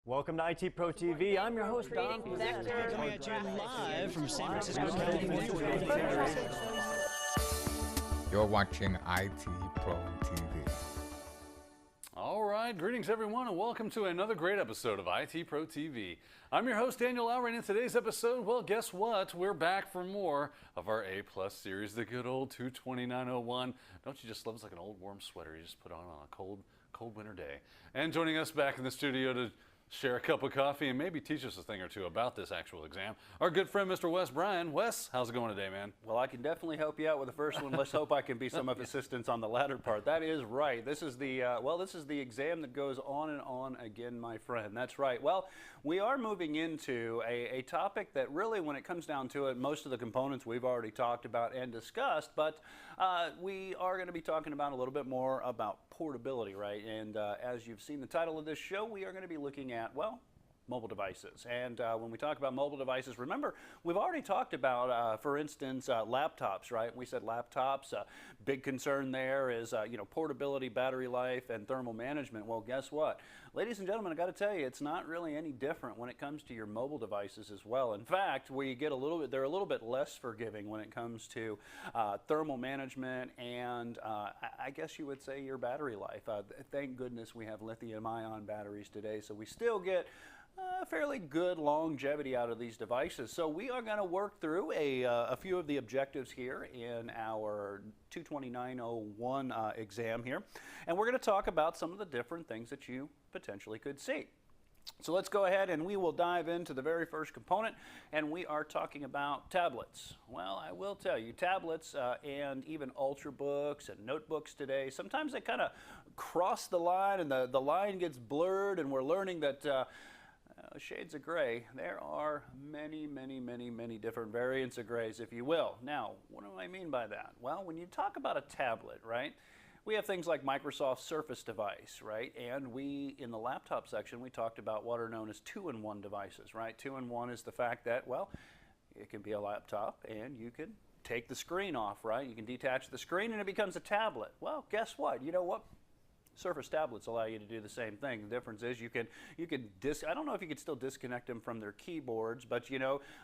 Welcome to IT Pro TV. I'm your host, Don. Coming at you live from San Francisco, California. You're watching IT Pro TV. All right, greetings everyone, and welcome to another great episode of IT Pro TV. I'm your host, Daniel Lowry, and in today's episode, well, guess what? We're back for more of our A+ series, the good old 22901. Don't you just love it? It's like an old warm sweater you just put on a cold winter day. And joining us back in the studio to share a cup of coffee and maybe teach us a thing or two about this actual exam, our good friend, Mr. Wes Bryan. Wes, how's it going today, man? Well, I can definitely help you out with the first one. Let's hope I can be some of assistance on the latter part. That is right. This is the this is the exam that goes on and on again, my friend. That's right. Well, we are moving into a topic that really, when it comes down to it, most of the components we've already talked about and discussed, but we are going to be talking about a little bit more about portability, right? And as you've seen the title of this show, we are going to be looking at, well, mobile devices. And when we talk about mobile devices, remember, we've already talked about, for instance, laptops, right? We said laptops, big concern there is, portability, battery life, and thermal management. Well, guess what? Ladies and gentlemen, I got to tell you, it's not really any different when it comes to your mobile devices as well. In fact, they're a little bit less forgiving when it comes to thermal management and I guess you would say your battery life. Thank goodness we have lithium-ion batteries today, so we still get fairly good longevity out of these devices. So we are going to work through a few of the objectives here in our 22901 exam here. And we're going to talk about some of the different things that you potentially could see. So let's go ahead and we will dive into the very first component, and we are talking about tablets. Well, I will tell you, tablets and even ultrabooks and notebooks today, sometimes they kind of cross the line and the line gets blurred, and we're learning that shades of gray. There are many different variants of grays, if you will. Now, what do I mean by that? Well, when you talk about a tablet, right, we have things like Microsoft Surface device, right? And in the laptop section, we talked about what are known as two-in-one devices, right? Two-in-one is the fact that, well, it can be a laptop and you can take the screen off, right? You can detach the screen and it becomes a tablet. Well, guess what? You know what? Surface tablets allow you to do the same thing. The difference is I don't know if you could still disconnect them from their keyboards, but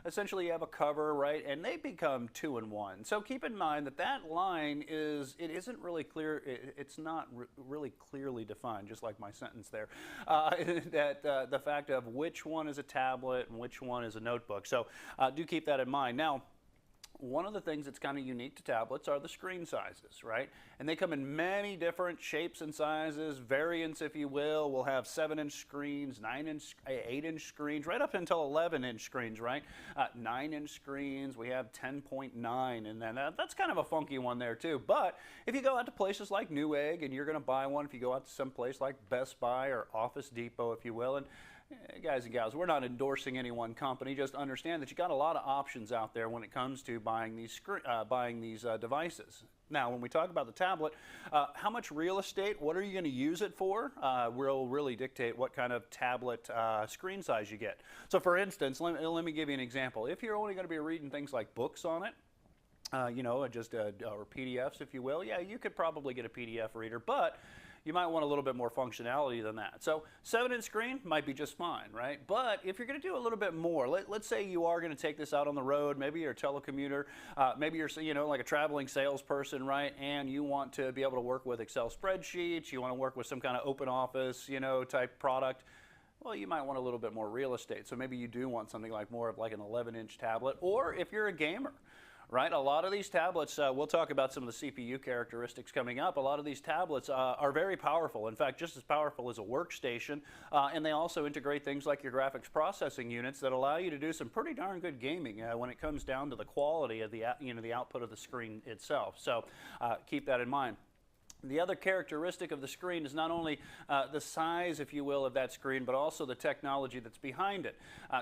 essentially you have a cover, right, and they become two-in-one. So keep in mind that line isn't really clear. It's not really clearly defined, just like my sentence there. The fact of which one is a tablet and which one is a notebook. So do keep that in mind. Now, one of the things that's kind of unique to tablets are the screen sizes, right? And they come in many different shapes and sizes, variants, if you will. We'll have 7-inch screens, 9-inch, 8-inch screens, right up until 11-inch screens, right? 9-inch screens, we have 10.9, and then that's kind of a funky one there too. But if you go out to places like Newegg and you're going to buy one, if you go out to some place like Best Buy or Office Depot, if you will, and guys and gals, we're not endorsing any one company. Just understand that you got a lot of options out there when it comes to buying these devices. Now, when we talk about the tablet, how much real estate, what are you going to use it for, will really dictate what kind of tablet screen size you get. So, for instance, let me give you an example. If you're only going to be reading things like books on it, or PDFs, if you will, yeah, you could probably get a PDF reader, but you might want a little bit more functionality than that. So 7-inch screen might be just fine, right? But if you're going to do a little bit more, let's say you are going to take this out on the road, maybe you're a telecommuter, maybe you're like a traveling salesperson, right? And you want to be able to work with Excel spreadsheets, you want to work with some kind of open office, type product. Well, you might want a little bit more real estate. So maybe you do want something like more of like an 11-inch tablet, or if you're a gamer, right? A lot of these tablets, we'll talk about some of the CPU characteristics coming up. A lot of these tablets are very powerful. In fact, just as powerful as a workstation. And they also integrate things like your graphics processing units that allow you to do some pretty darn good gaming when it comes down to the quality of the output of the screen itself. So keep that in mind. The other characteristic of the screen is not only the size, if you will, of that screen, but also the technology that's behind it.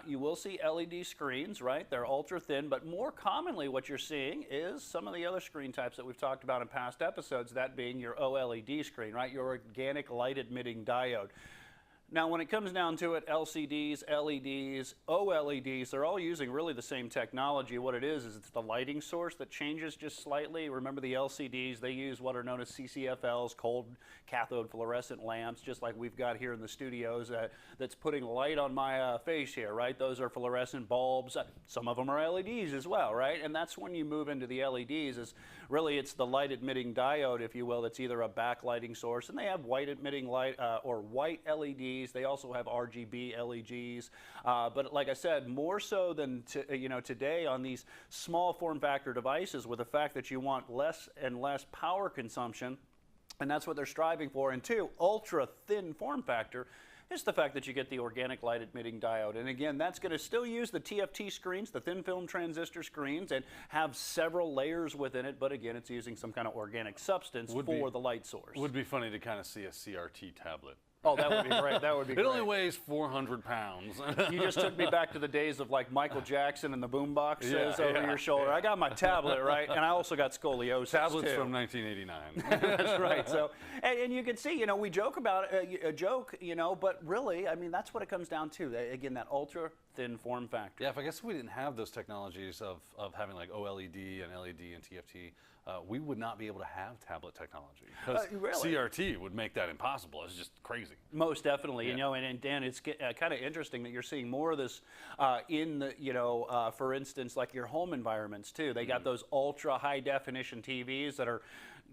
You will see LED screens, right? They're ultra thin, but more commonly what you're seeing is some of the other screen types that we've talked about in past episodes, that being your OLED screen, right? Your organic light emitting diode. Now, when it comes down to it, LCDs, LEDs, OLEDs, they're all using really the same technology. What it is it's the lighting source that changes just slightly. Remember the LCDs, they use what are known as CCFLs, cold cathode fluorescent lamps, just like we've got here in the studios that's putting light on my face here, right? Those are fluorescent bulbs. Some of them are LEDs as well, right? And that's when you move into the LEDs is really it's the light emitting diode, if you will, that's either a backlighting source, and they have white emitting light or white LEDs. They also have RGB LEDs, but like I said, more so than today on these small form factor devices, with the fact that you want less and less power consumption, and that's what they're striving for. And two, ultra thin form factor. Is the fact that you get the organic light emitting diode. And again, that's going to still use the TFT screens, the thin film transistor screens, and have several layers within it, but again, it's using some kind of organic substance for the light source. Would be funny to kind of see a CRT tablet. Oh, that would be great. That would be great. It only weighs 400 pounds. You just took me back to the days of like Michael Jackson and the boom boxes over your shoulder. Yeah. I got my tablet, right? And I also got scoliosis, Tablets too. from 1989. That's right. So, and you can see, we joke about a joke, but really, I mean, that's what it comes down to. Again, that ultra thin form factor. Yeah, if I guess we didn't have those technologies of having like OLED and LED and TFT, we would not be able to have tablet technology. Because really? CRT would make that impossible. It's just crazy. Most definitely. Yeah. And Dan, it's kind of interesting that you're seeing more of this in the, for instance, like your home environments too. They got those ultra high definition TVs that are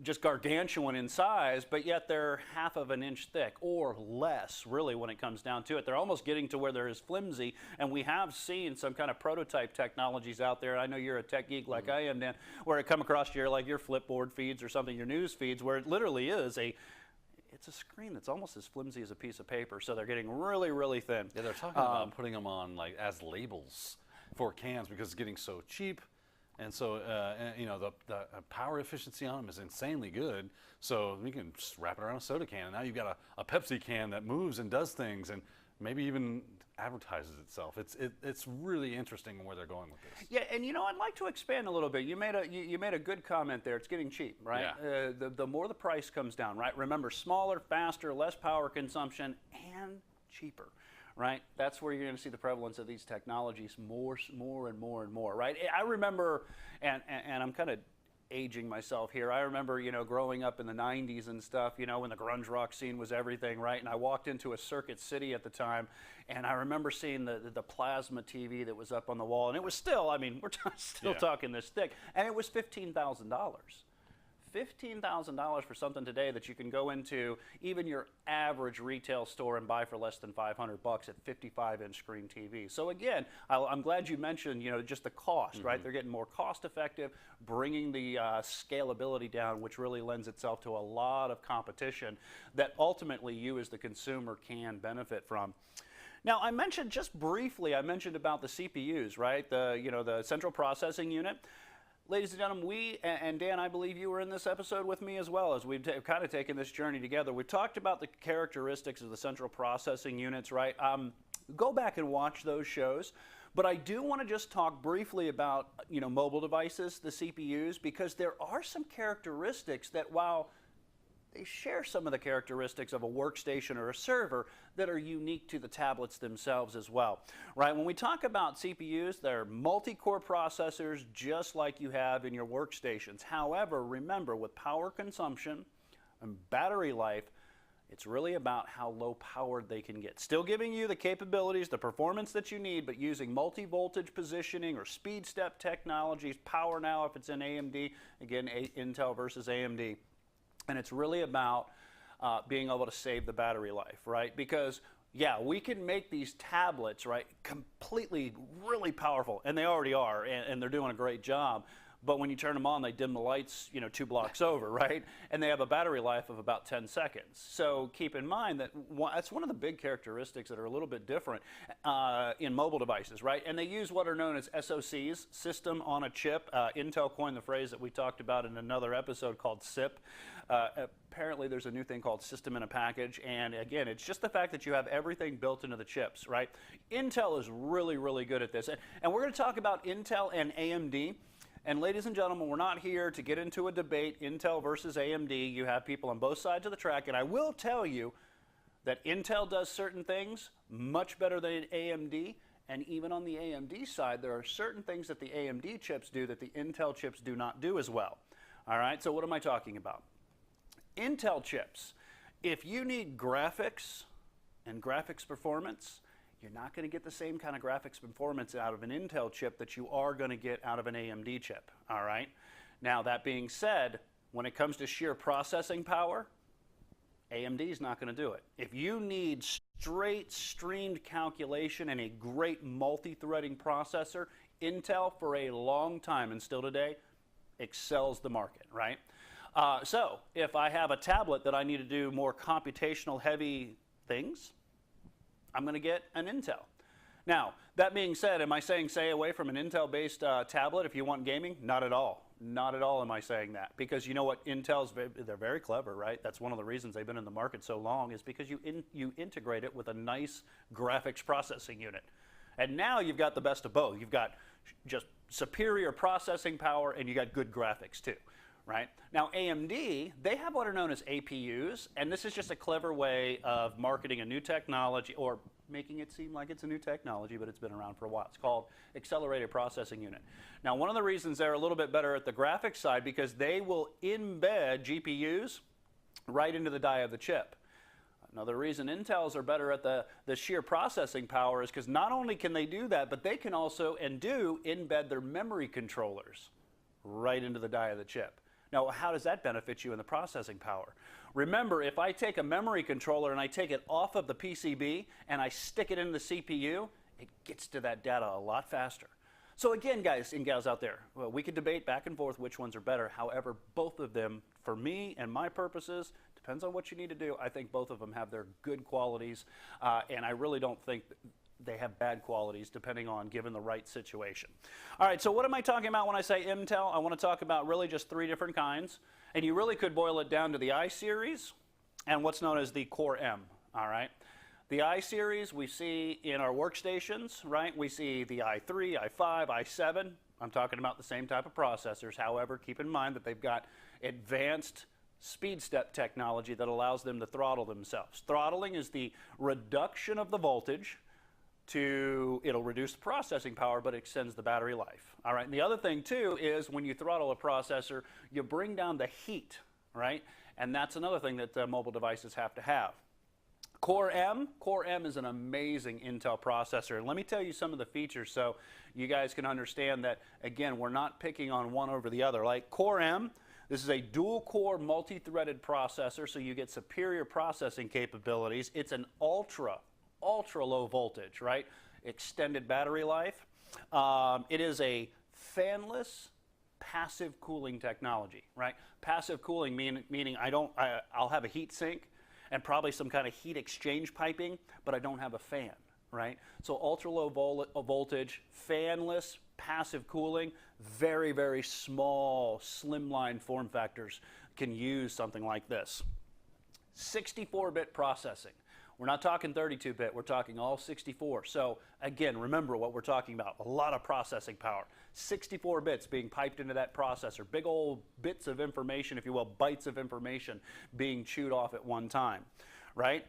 just gargantuan in size, but yet they're half of an inch thick or less, really, when it comes down to it. They're almost getting to where they're as flimsy, and we have seen some kind of prototype technologies out there. I know you're a tech geek like I am, Dan, where it come across your Flipboard feeds or something, your news feeds, where it literally is it's a screen that's almost as flimsy as a piece of paper, so they're getting really, really thin. Yeah, they're talking about putting them on like as labels for cans because it's getting so cheap. And so, the power efficiency on them is insanely good. So you can just wrap it around a soda can, and now you've got a Pepsi can that moves and does things, and maybe even advertises itself. It's really interesting where they're going with this. Yeah, and I'd like to expand a little bit. You made a good comment there. It's getting cheap, right? Yeah. The more the price comes down, right? Remember, smaller, faster, less power consumption, and cheaper. Right? That's where you're going to see the prevalence of these technologies more and more, right? I remember, and I'm kind of aging myself here. I remember, growing up in the 90s and stuff, when the grunge rock scene was everything, right? And I walked into a Circuit City at the time, and I remember seeing the plasma TV that was up on the wall, and it was still, we're still talking this thick, and it was $15,000. $15,000 for something today that you can go into even your average retail store and buy for less than $500 at 55-inch screen TV. So again, I'm glad you mentioned, just the cost, right? They're getting more cost effective, bringing the scalability down, which really lends itself to a lot of competition that ultimately you as the consumer can benefit from. Now, I mentioned just briefly, about the CPUs, right? The central processing unit. Ladies and gentlemen, and Dan, I believe you were in this episode with me as well, as we've kind of taken this journey together. We've talked about the characteristics of the central processing units, right? Go back and watch those shows. But I do want to just talk briefly about, mobile devices, the CPUs, because there are some characteristics that, while they share some of the characteristics of a workstation or a server, that are unique to the tablets themselves as well, right? When we talk about CPUs, they're multi-core processors just like you have in your workstations. However, remember, with power consumption and battery life, it's really about how low powered they can get. Still giving you the capabilities, the performance that you need, but using multi-voltage positioning or speed step technologies, power now if it's in AMD, again, Intel versus AMD. And it's really about being able to save the battery life, right? Because, yeah, we can make these tablets, right, completely really powerful, and they already are, and they're doing a great job. But when you turn them on, they dim the lights, 2 blocks over, right? And they have a battery life of about 10 seconds. So keep in mind that that's one of the big characteristics that are a little bit different in mobile devices, right? And they use what are known as SoCs, system on a chip. Intel coined the phrase that we talked about in another episode called SIP. Apparently there's a new thing called system in a package, and again, it's just the fact that you have everything built into the chips, right? Intel is really, really good at this. And we're going to talk about Intel and AMD. And ladies and gentlemen, we're not here to get into a debate, Intel versus AMD. You have people on both sides of the track, and I will tell you that Intel does certain things much better than AMD, and even on the AMD side, there are certain things that the AMD chips do that the Intel chips do not do as well. All right, so what am I talking about? Intel chips, if you need graphics and graphics performance, you're not going to get the same kind of graphics performance out of an Intel chip that you are going to get out of an AMD chip, all right? Now, that being said, when it comes to sheer processing power, AMD is not going to do it. If you need straight streamed calculation and a great multi-threading processor, Intel for a long time and still today excels the market, right? So if I have a tablet that I need to do more computational heavy things, I'm going to get an Intel. Now, that being said, am I saying stay away from an Intel-based tablet if you want gaming? Not at all. Not at all am I saying that. Because you know what, Intel's, they're very clever, right? That's one of the reasons they've been in the market so long, is because you integrate it with a nice graphics processing unit. And now you've got the best of both. You've got just superior processing power, and you got good graphics too, right? Now AMD, they have what are known as APUs, and this is just a clever way of marketing a new technology, or making it seem like it's a new technology, but it's been around for a while. It's called Accelerated Processing Unit. Now, one of the reasons they're a little bit better at the graphics side, because they will embed GPUs right into the die of the chip. Another reason Intels are better at the sheer processing power is because not only can they do that, but they can also, and do, embed their memory controllers right into the die of the chip. Now, how does that benefit you in the processing power? Remember, if I take a memory controller and I take it off of the PCB and I stick it in the CPU, it gets to that data a lot faster. So again, guys and gals out there, well, we could debate back and forth which ones are better. However, both of them, for me and my purposes, depends on what you need to do. I think both of them have their good qualities, and I really don't think they have bad qualities depending on given the right situation. All right, so what am I talking about when I say Intel? I want to talk about really just three different kinds, and you really could boil it down to the I-series and what's known as the Core M, all right? The I-series we see in our workstations, right? We see the i3, i5, i7. I'm talking about the same type of processors. However, keep in mind that they've got advanced speed step technology that allows them to throttle themselves. Throttling is the reduction of the voltage it'll reduce the processing power, but it extends the battery life. All right, and the other thing too is when you throttle a processor, you bring down the heat, right? And that's another thing that mobile devices have to have. Core M is an amazing Intel processor. And let me tell you some of the features so you guys can understand that, again, we're not picking on one over the other. Like Core M, this is a dual-core multi-threaded processor, so you get superior processing capabilities. It's an ultra low voltage, right? Extended battery life. It is a fanless passive cooling technology, right? Passive cooling meaning I'll have a heat sink and probably some kind of heat exchange piping, but I don't have a fan, right? So ultra low voltage, fanless, passive cooling, very, very small, slimline form factors can use something like this. 64-bit processing. We're not talking 32-bit, we're talking all 64. So again, remember what we're talking about, a lot of processing power. 64 bits being piped into that processor, big old bits of information, if you will, bytes of information being chewed off at one time, right?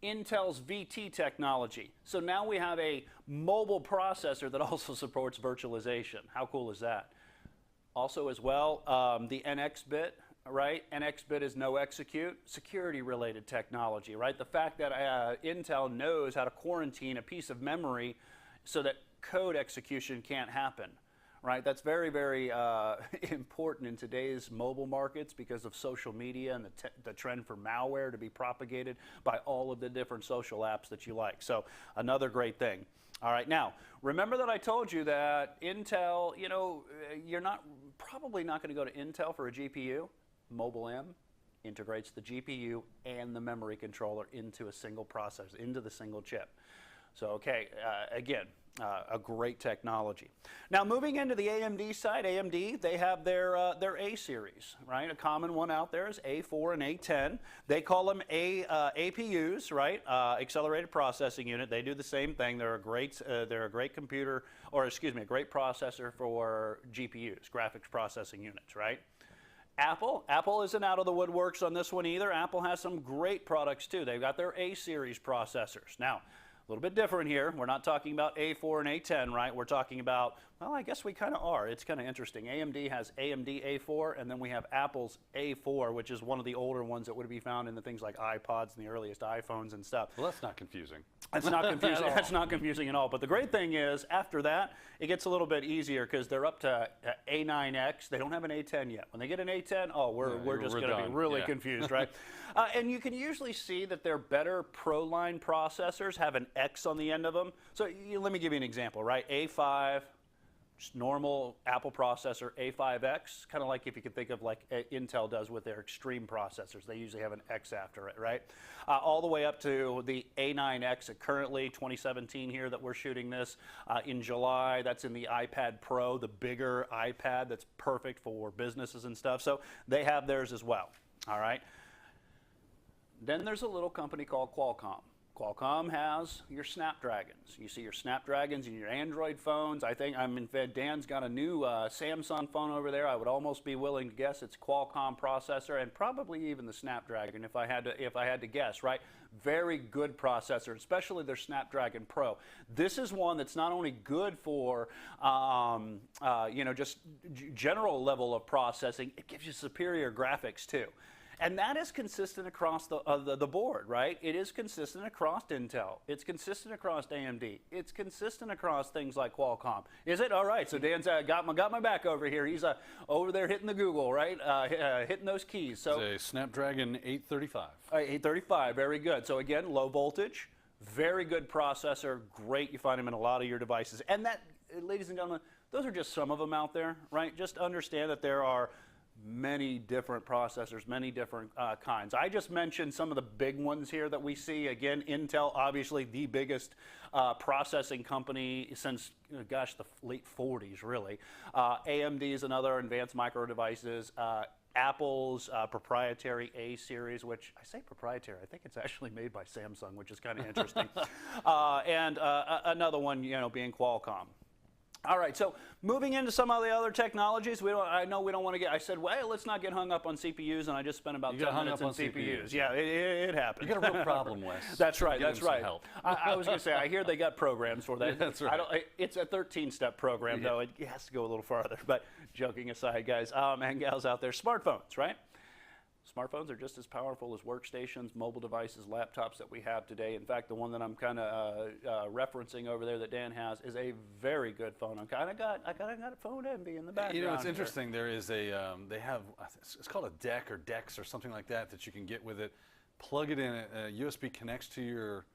Intel's VT technology. So now we have a mobile processor that also supports virtualization. How cool is that? Also as well, the NX bit, right? NX bit is no execute, security related technology, right? The fact that Intel knows how to quarantine a piece of memory so that code execution can't happen, right? That's very, very important in today's mobile markets because of social media and the trend for malware to be propagated by all of the different social apps that you like. So another great thing. All right, now, remember that I told you that Intel, you know, you're probably not going to go to Intel for a GPU. Mobile M integrates the GPU and the memory controller into a single processor, into the single chip. So, okay, again, a great technology. Now, moving into the AMD side, AMD, they have their A series, right? A common one out there is A4 and A10. They call them APUs, right? Accelerated Processing Unit. They do the same thing. They're a great computer, or excuse me, a great processor for GPUs, graphics processing units, right? Apple isn't out of the woodworks on this one either. Apple has some great products too. They've got their A series processors. Now, a little bit different here. We're not talking about A4 and A10, right? We're talking about, well, I guess we kind of are. It's kind of interesting. AMD has AMD A4, and then we have Apple's A4, which is one of the older ones that would be found in the things like iPods and the earliest iPhones and stuff. Well, that's not confusing. That's not confusing. That's not confusing at all. But the great thing is, after that, it gets a little bit easier because they're up to A9X. They don't have an A10 yet. When they get an A10, oh, we're just going to be really confused, right? And you can usually see that their better Pro line processors have an X on the end of them. So let me give you an example, right? A5. Just normal Apple processor, A5X, kind of like if you could think of like Intel does with their extreme processors. They usually have an X after it, right? All the way up to the A9X currently, 2017 here that we're shooting this in July. That's in the iPad Pro, the bigger iPad that's perfect for businesses and stuff. So they have theirs as well, all right? Then there's a little company called Qualcomm. Qualcomm has your Snapdragons. You see your Snapdragons in your Android phones. Dan's got a new Samsung phone over there. I would almost be willing to guess it's Qualcomm processor and probably even the Snapdragon if I had to guess, right? Very good processor, especially their Snapdragon Pro. This is one that's not only good for just general level of processing, it gives you superior graphics too. And that is consistent across the board, right? It is consistent across Intel. It's consistent across AMD. It's consistent across things like Qualcomm. Is it? All right, so Dan's got my back over here. He's over there hitting the Google, right? Hitting those keys. So it's a Snapdragon 835. 835, very good. So again, low voltage, very good processor, great. You find them in a lot of your devices. And that, ladies and gentlemen, those are just some of them out there, right? Just understand that there are many different processors, many different kinds. I just mentioned some of the big ones here that we see. Again, Intel, obviously the biggest processing company since, gosh, the late 40s, really. AMD is another, Advanced Micro Devices. Apple's proprietary A series, which I say proprietary, I think it's actually made by Samsung, which is kind of interesting. And another one, being Qualcomm. All right, so moving into some of the other technologies, I know we don't want to get, I said, well, let's not get hung up on CPUs, and I just spent about 10 minutes on CPUs. Yeah, it happens. You got a real problem, Wes. That's right, that's right. I was going to say, I hear they got programs for that. Yeah, that's right. It's a 13-step program, though. It has to go a little farther. But joking aside, guys, and gals out there, smartphones, right? Smartphones are just as powerful as workstations, mobile devices, laptops that we have today. In fact, the one that I'm kind of referencing over there that Dan has is a very good phone. I kind of got a phone envy in the background. It's interesting. There is they have, it's called a deck or DeX or something like that you can get with it. Plug it in, a USB connects to your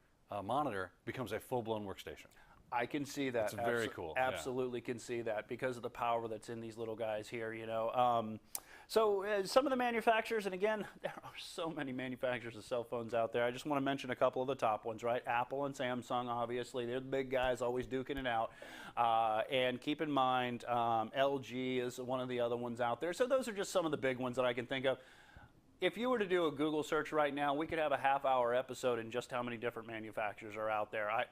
monitor, becomes a full-blown workstation. I can see that. It's very cool. Absolutely can see that because of the power that's in these little guys here, So some of the manufacturers, and again, there are so many manufacturers of cell phones out there. I just want to mention a couple of the top ones, right? Apple and Samsung, obviously. They're the big guys, always duking it out. And keep in mind, LG is one of the other ones out there. So those are just some of the big ones that I can think of. If you were to do a Google search right now, we could have a half-hour episode in just how many different manufacturers are out there. I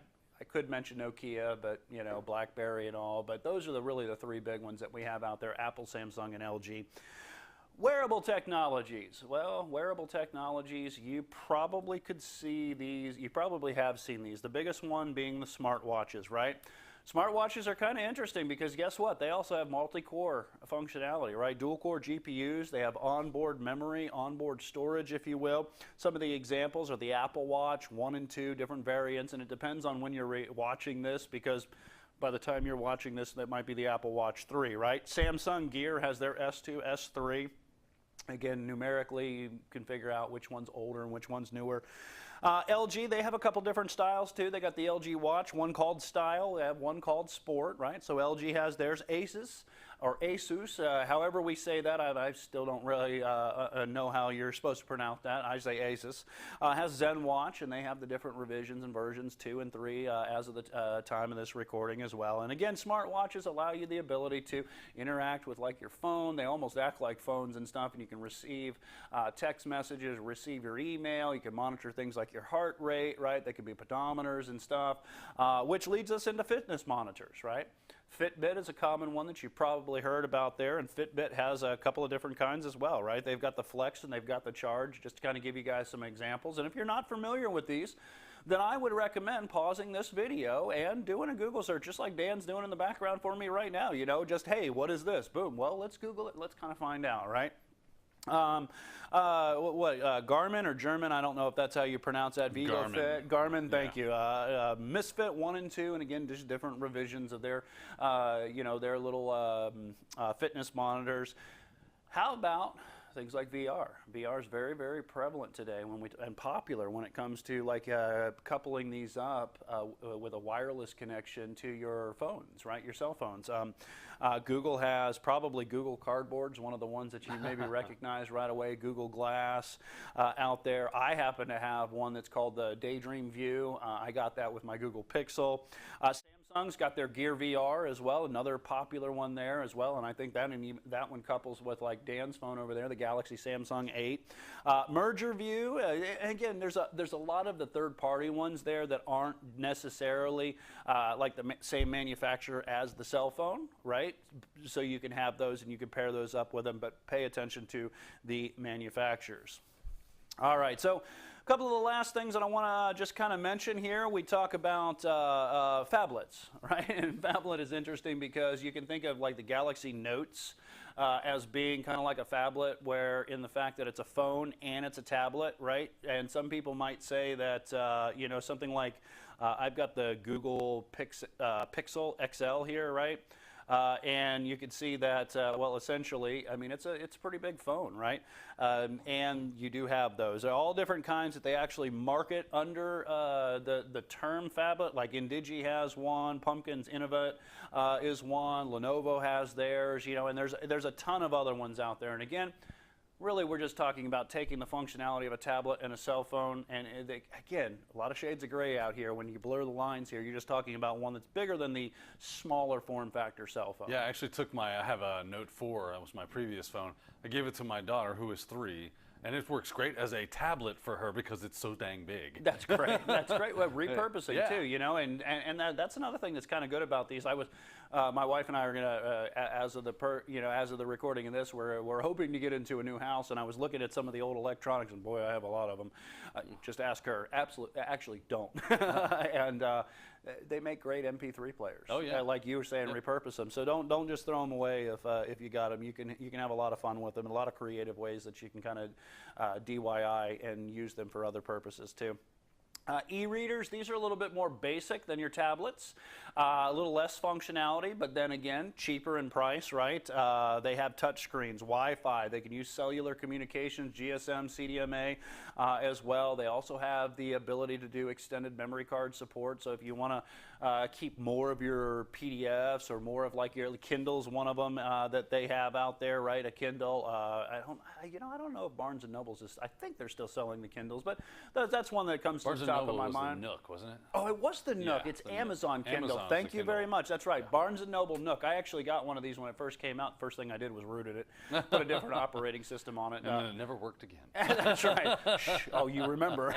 could mention Nokia, but BlackBerry and all, but those are really the three big ones that we have out there, Apple, Samsung, and LG. Wearable technologies. Well, wearable technologies, you probably could see these, you probably have seen these. The biggest one being the smartwatches, right? Smartwatches are kind of interesting because guess what? They also have multi-core functionality, right? Dual-core GPUs. They have onboard memory, onboard storage, if you will. Some of the examples are the Apple Watch, 1 and 2, different variants, and it depends on when you're watching this because by the time you're watching this, that might be the Apple Watch 3, right? Samsung Gear has their S2, S3. Again, numerically, you can figure out which one's older and which one's newer. LG, they have a couple different styles too. They got the LG Watch, one called Style, they have one called Sport, right? So LG has theirs. Asus, or Asus, however we say that, I still don't really know how you're supposed to pronounce that. I say Asus. Has Zen Watch, and they have the different revisions and versions 2 and 3 as of the time of this recording as well. And again, smartwatches allow you the ability to interact with like your phone. They almost act like phones and stuff, and you can receive text messages, receive your email. You can monitor things like your heart rate, right? They could be pedometers and stuff, which leads us into fitness monitors, right? Fitbit is a common one that you've probably heard about there, and Fitbit has a couple of different kinds as well, right? They've got the Flex and they've got the Charge, just to kind of give you guys some examples. And if you're not familiar with these, then I would recommend pausing this video and doing a Google search, just like Dan's doing in the background for me right now. You know, just, hey, what is this? Boom. Well, let's Google it. Let's kind of find out, right? Garmin or German, I don't know if that's how you pronounce that. Garmin. Garmin, thank you. Misfit 1 and 2, and again, just different revisions of their, their little fitness monitors. How about things like VR? VR is very, very prevalent today and popular when it comes to like coupling these up with a wireless connection to your phones, right? Your cell phones. Google has probably Google Cardboard's one of the ones that you maybe recognize right away. Google Glass out there. I happen to have one that's called the Daydream View. I got that with my Google Pixel. Samsung's got their Gear VR as well, another popular one there as well, and I think that one couples with like Dan's phone over there, the Galaxy Samsung 8. Merger View, again, there's a lot of the third-party ones there that aren't necessarily like the same manufacturer as the cell phone, right? So you can have those and you can pair those up with them, but pay attention to the manufacturers. All right, so a couple of the last things that I want to just kind of mention here. We talk about phablets, right? And phablet is interesting because you can think of like the Galaxy Notes as being kind of like a phablet, where in the fact that it's a phone and it's a tablet, right? And some people might say that, you know, something like I've got the Google Pixel XL here, right? And you can see that, well, essentially, I mean, it's a pretty big phone, right? And you do have those. They're all different kinds that they actually market under the term phablet. Like Indigi has one, Pumpkin's Innovate is one, Lenovo has theirs, you know, and there's a ton of other ones out there. And again, really, we're just talking about taking the functionality of a tablet and a cell phone, and again, a lot of shades of gray out here. When you blur the lines here, you're just talking about one that's bigger than the smaller form factor cell phone. Yeah, I actually I have a Note 4, that was my previous phone. I gave it to my daughter, who is 3, and it works great as a tablet for her because it's so dang big. That's great. That's great. Well, repurposing yeah. too, you know, and that's another thing that's kind of good about these. My wife and I are gonna, as of the recording of this, we're hoping to get into a new house, and I was looking at some of the old electronics, and boy, I have a lot of them. Just ask her. Actually, don't. And they make great MP3 players. Oh yeah. Like you were saying, repurpose them. So don't just throw them away if you got them. You can have a lot of fun with them, and a lot of creative ways that you can kind of DIY and use them for other purposes too. E-readers, these are a little bit more basic than your tablets, a little less functionality, but then again, cheaper in price, right? They have touch screens, Wi-Fi, they can use cellular communications, GSM, CDMA as well. They also have the ability to do extended memory card support, so if you want to keep more of your PDFs or more of like your Kindle's one of them that they have out there, right? A Kindle, I don't know if Barnes & Noble's I think they're still selling the Kindles, but that's one that comes to the top of my mind. The Nook, wasn't it? Oh, it was the Nook. Yeah, it's Amazon Kindle. Amazon's Thank you Kindle. very much. That's right. Barnes & Noble Nook. I actually got one of these when it first came out. First thing I did was rooted it, put a different operating system on it. And then it never worked again. That's right. Oh, you remember.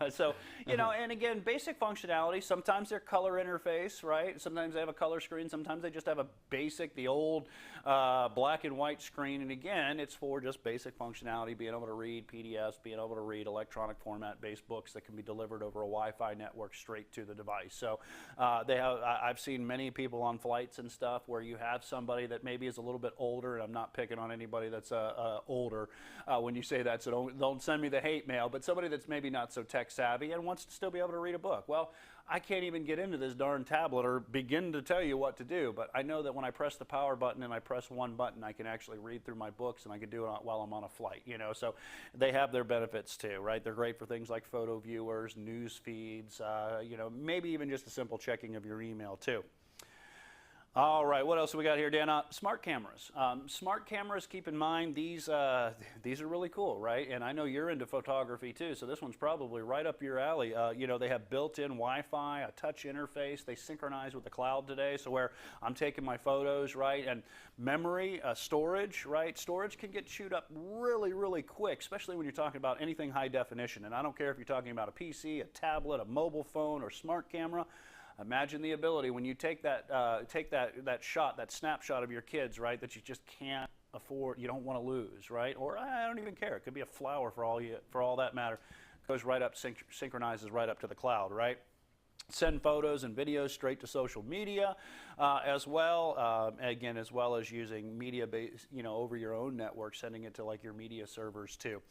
So, you know, and again, basic functionality. Sometimes they're color interface, right? Sometimes they have a color screen. Sometimes they just have a basic, the old black and white screen. And again, it's for just basic functionality, being able to read PDFs, being able to read electronic format-based books that can be delivered over a Wi-Fi network straight to the device. So I've seen many people on flights and stuff where you have somebody that maybe is a little bit older, and I'm not picking on anybody that's older when you say that, so don't send me the hate mail, but somebody that's maybe not so tech savvy and wants to still be able to read a book. Well, I can't even get into this darn tablet or begin to tell you what to do, but I know that when I press the power button and I press one button, I can actually read through my books, and I can do it while I'm on a flight, you know, so they have their benefits too, right? They're great for things like photo viewers, news feeds, you know, maybe even just a simple checking of your email too. All right, what else we got here, Dan? Smart cameras. Smart cameras, keep in mind, these are really cool, right? And I know you're into photography too, so this one's probably right up your alley. You know, they have built-in Wi-Fi, a touch interface. They synchronize with the cloud today, so where I'm taking my photos, right? And memory, storage, right? Storage can get chewed up really, really quick, especially when you're talking about anything high definition. And I don't care if you're talking about a PC, a tablet, a mobile phone, or smart camera. Imagine the ability when you take that shot, that snapshot of your kids, right, that you just can't afford, you don't want to lose, right? Or I don't even care. It could be a flower for all that matter. Goes right up, synchronizes right up to the cloud, right? Send photos and videos straight to social media as well. Again, as well as using media-based, over your own network, sending it to like your media servers too.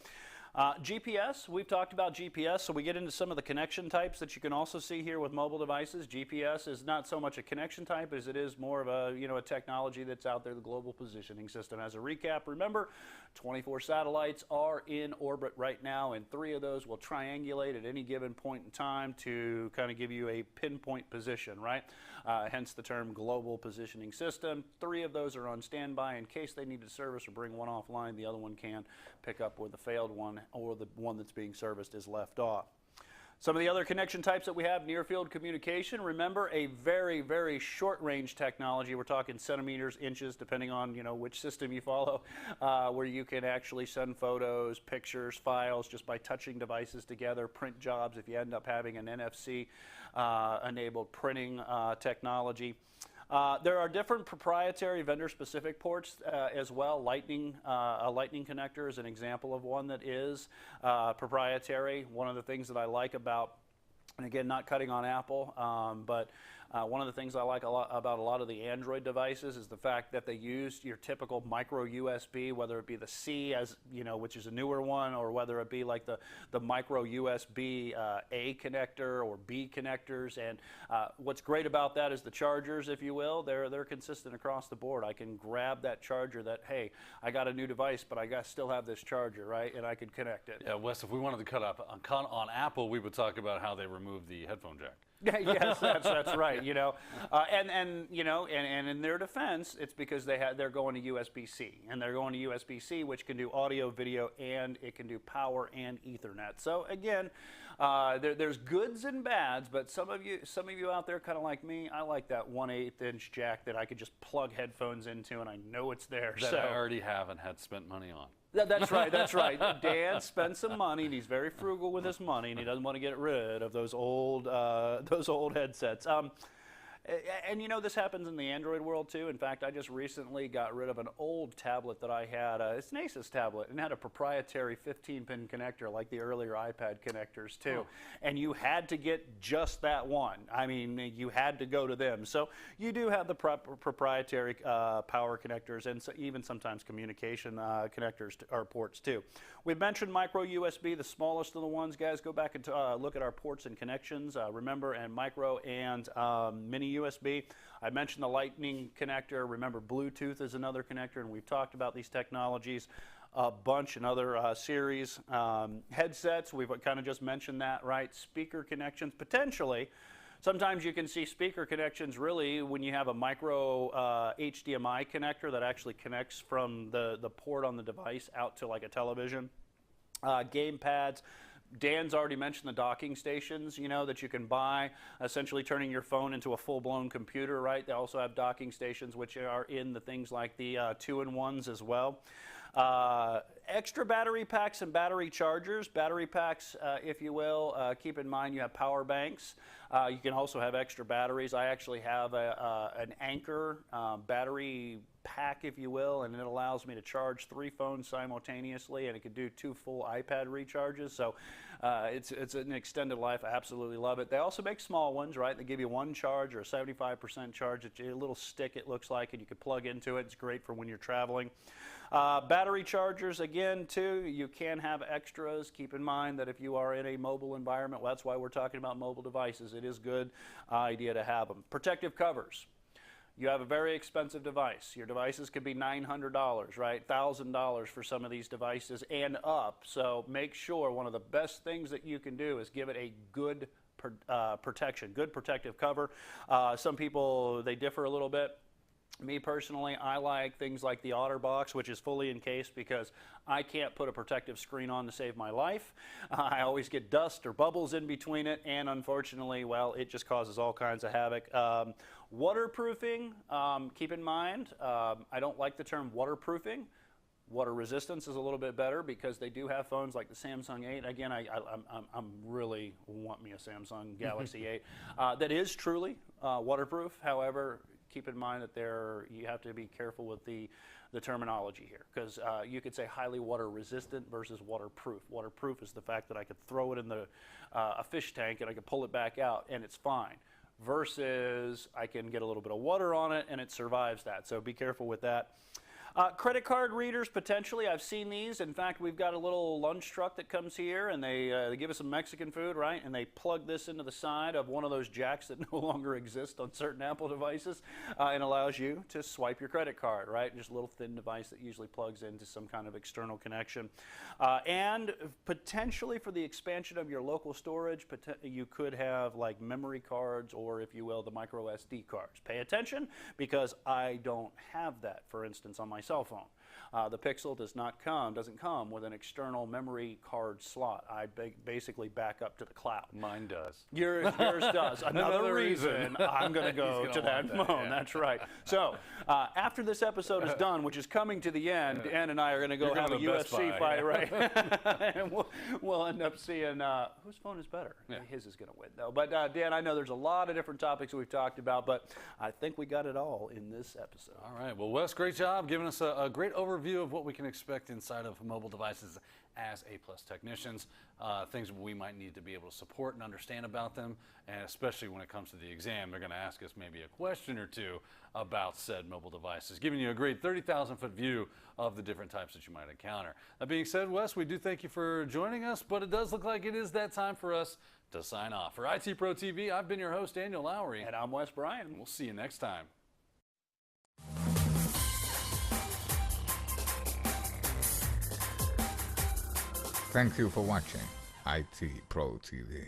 GPS, we've talked about GPS, so we get into some of the connection types that you can also see here with mobile devices. GPS is not so much a connection type as it is more of a, a technology that's out there, the global positioning system. As a recap, remember, 24 satellites are in orbit right now, and 3 of those will triangulate at any given point in time to kind of give you a pinpoint position, right? Hence the term global positioning system. 3 of those are on standby in case they need to service or bring one offline. The other one can pick up where the failed one or the one that's being serviced is left off. Some of the other connection types that we have, near field communication. Remember, a very, very short range technology. We're talking centimeters, inches, depending on which system you follow, where you can actually send photos, pictures, files just by touching devices together, print jobs if you end up having an NFC enabled printing technology. There are different proprietary vendor-specific ports as well. A lightning connector is an example of one that is proprietary. One of the things that I like about, and again, not cutting on Apple, but one of the things I like about a lot of the Android devices is the fact that they use your typical micro USB, whether it be the C, as which is a newer one, or whether it be like the micro USB A connector or B connectors. And what's great about that is the chargers, if you will, they're consistent across the board. I can grab that charger that, hey, I got a new device, but I still have this charger, right? And I can connect it. Yeah, Wes, if we wanted to cut up on Apple, we would talk about how they removed the headphone jack. Yes, that's right. And in their defense, it's because they're going to USB-C, and they're going to USB-C, which can do audio, video, and it can do power and Ethernet. So again, there's goods and bads, but some of you out there, kind of like me, I like that 1/8 inch jack that I could just plug headphones into, and I know it's there. That I already have and had spent money on. That's right. That's right. Dan spent some money, and he's very frugal with his money, and he doesn't want to get rid of those old headsets. And this happens in the Android world too. In fact, I just recently got rid of an old tablet that I had. It's an Asus tablet, and had a proprietary 15-pin connector like the earlier iPad connectors too. Oh. And you had to get just that one. I mean, you had to go to them. So you do have the proprietary power connectors, and so even sometimes communication connectors or ports too. We've mentioned micro USB, the smallest of the ones. Guys, go back and look at our ports and connections. Remember, and micro and mini USB. I mentioned the lightning connector. Remember, Bluetooth is another connector, and we've talked about these technologies a bunch in other series. Headsets, we've kind of just mentioned that, right? Speaker connections, potentially. Sometimes you can see speaker connections really when you have a micro HDMI connector that actually connects from the port on the device out to like a television. Game pads. Dan's already mentioned the docking stations, that you can buy, essentially turning your phone into a full-blown computer, right? They also have docking stations, which are in the things like the 2-in-1s as well. Extra battery packs and battery chargers. Battery packs, if you will, keep in mind you have power banks. You can also have extra batteries. I actually have an Anchor battery pack, if you will, and it allows me to charge 3 phones simultaneously, and it can do 2 full iPad recharges. So it's an extended life. I absolutely love it. They also make small ones, right? They give you 1 charge or a 75% charge. It's a little stick, it looks like, and you can plug into it. It's great for when you're traveling. Battery chargers, again, too, you can have extras. Keep in mind that if you are in a mobile environment, well, that's why we're talking about mobile devices. It is a good idea to have them. Protective covers. You have a very expensive device. Your devices could be $900, right? $1,000 for some of these devices and up. So make sure one of the best things that you can do is give it a good protection, good protective cover. Some people, they differ a little bit. Me personally, I like things like the OtterBox, which is fully encased because I can't put a protective screen on to save my life. I always get dust or bubbles in between it, and unfortunately, well, it just causes all kinds of havoc. Waterproofing, keep in mind, I don't like the term waterproofing. Water resistance is a little bit better because they do have phones like the Samsung 8. Again, I'm really want me a Samsung Galaxy 8 that is truly waterproof. However, keep in mind that you have to be careful with the terminology here, because you could say highly water resistant versus waterproof. Waterproof is the fact that I could throw it in a fish tank and I could pull it back out and it's fine, versus I can get a little bit of water on it and it survives that. So be careful with that. Credit card readers, potentially. I've seen these. In fact, we've got a little lunch truck that comes here, and they give us some Mexican food, right? And they plug this into the side of one of those jacks that no longer exist on certain Apple devices, and allows you to swipe your credit card, right? Just a little thin device that usually plugs into some kind of external connection. And potentially for the expansion of your local storage, you could have like memory cards, or if you will, the micro SD cards. Pay attention, because I don't have that, for instance, on my cell phone. The Pixel doesn't come with an external memory card slot. I basically back up to the cloud. Mine does. Yours does. Another reason I'm going to go to that phone. Yeah. That's right. So after this episode is done, which is coming to the end, Dan and I are going to go have a UFC fight, right? And we'll end up seeing whose phone is better. Yeah. His is going to win, though. But Dan, I know there's a lot of different topics we've talked about, but I think we got it all in this episode. All right. Well, Wes, great job giving us a great overview of what we can expect inside of mobile devices as A+ technicians, things we might need to be able to support and understand about them, and especially when it comes to the exam, they're going to ask us maybe a question or two about said mobile devices, giving you a great 30,000-foot view of the different types that you might encounter. That being said, Wes, we do thank you for joining us, but it does look like it is that time for us to sign off. For IT Pro TV, I've been your host, Daniel Lowry. And I'm Wes Bryan. We'll see you next time. Thank you for watching IT Pro TV.